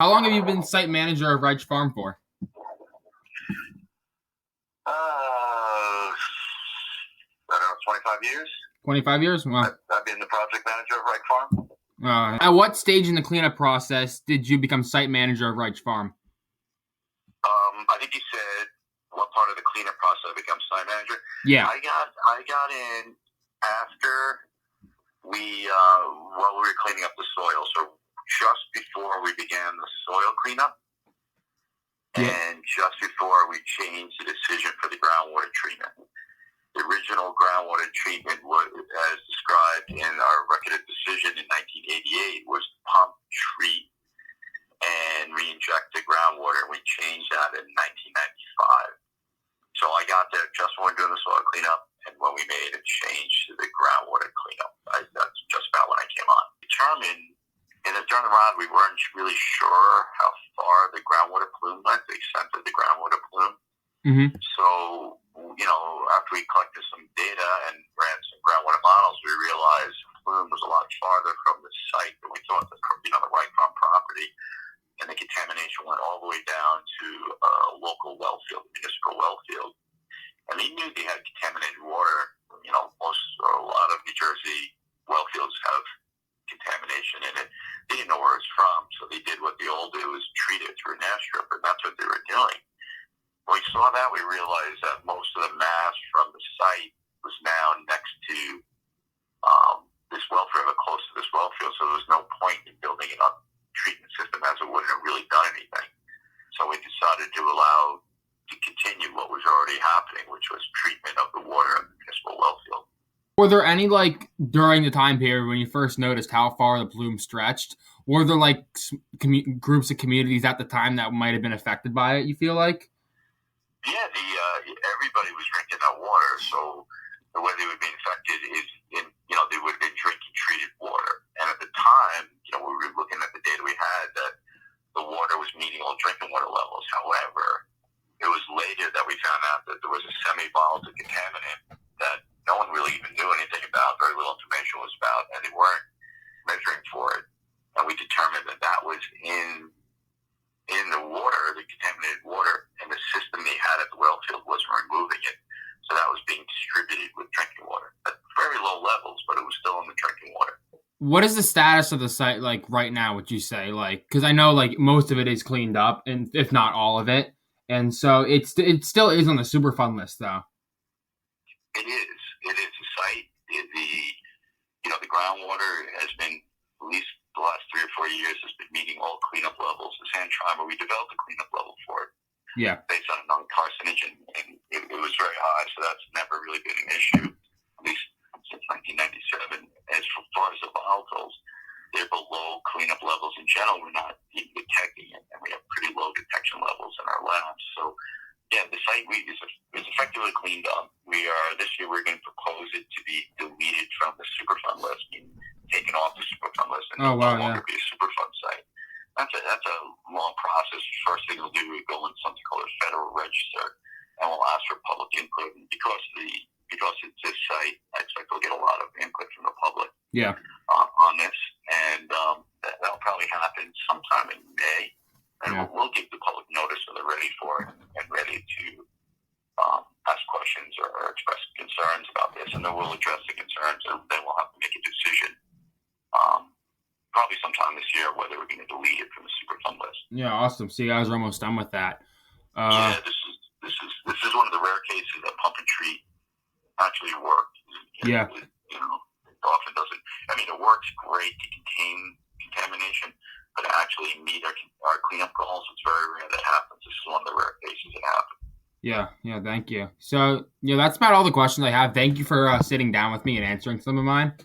How long have you been site manager of Reich Farm for? I don't know, 25 years. 25 years? Well, I've been the project manager of Reich Farm. at what stage in the cleanup process did you become site manager of Reich Farm? I think you said what part of the cleanup process I become site manager. Yeah. I got in after we were cleaning up the soil, so just before we began the soil cleanup, and just before we changed the decision for the groundwater treatment. The original groundwater treatment was, as described in our record of decision in 1988, was pump, treat, and re-inject the groundwater, and we changed that in 1995. So I got there just when we were doing the soil cleanup, and when we made a change to the groundwater cleanup. That's just about when I came on. Determined, in the turnaround, we weren't really sure how far the groundwater plume went, the extent of the groundwater plume. Mm-hmm. So, after we collected some data and ran some groundwater models, we realized plume was a lot farther from the site than we thought, the Reich Farm property. And the contamination went all the way down to a local well field, municipal well field. And they knew they had contaminated water. A lot of New Jersey well fields have contamination in it. They didn't know where it's from, so they did what they all do, is treat it through NASTRA, but that's what they were doing. When we saw that, we realized that most of the mass from the site was now next to this well field, or close to this well field, so there was no point in building an up treatment system, as it wouldn't have really done anything. So we decided to continue what was already happening, which was treatment of the water in the municipal well field. Were there any, during the time period when you first noticed how far the plume stretched, were there, groups of communities at the time that might have been affected by it, you feel like? Yeah, everybody was drinking that water, so the way they would be infected is, they would have been drinking treated water. And at the time, we were looking at the data we had that the water was meeting all drinking water levels. However, it was later that we found out that there was a semi-volatile contaminant that no one really even knew anything about, very little information was about, and they weren't measuring for it. And we determined that was in the water, the contaminated water, and the system they had at the well field wasn't removing it. So that was being distributed with drinking water at very low levels, but it was still in the drinking water. What is the status of the site right now, would you say? Because I know most of it is cleaned up, and if not all of it. And so it still is on the Superfund list, though. It is. The site, the groundwater has been, at least the last 3 or 4 years, has been meeting all cleanup levels. The sand trimer, we developed a cleanup level for it. Yeah. Based on a non-carcinogen, and it was very high, so that's never really been an issue, at least since 1997. As far as the volatiles, they're below cleanup levels in general. We're not even detecting it, and we have pretty low detection levels in our labs. So, yeah, the site is effectively cleaned up. This year we're going to propose it to be deleted from the Superfund list, meaning taken off the Superfund list, and no longer be a Superfund site. That's a long process. First thing we'll do is go in something called a federal register, and we'll ask for public input. And because it's this site, I expect we'll get a lot of input from the public. Yeah. On this, and that'll probably happen sometime in May, and we'll give the public notice so they're ready for it and ready to ask questions or express concerns about this, and then we'll address the concerns, and then we'll have to make a decision. Probably sometime this year whether we're going to delete it from the Superfund list. Yeah, awesome. So you guys are almost done with that. This is one of the rare cases that pump and treat actually worked. Yeah. It often doesn't. I mean, it works great to contain contamination, but to actually meet our cleanup goals, it's very rare that happens. This is one of the rare cases that happens. Yeah, thank you. So, that's about all the questions I have. Thank you for sitting down with me and answering some of mine.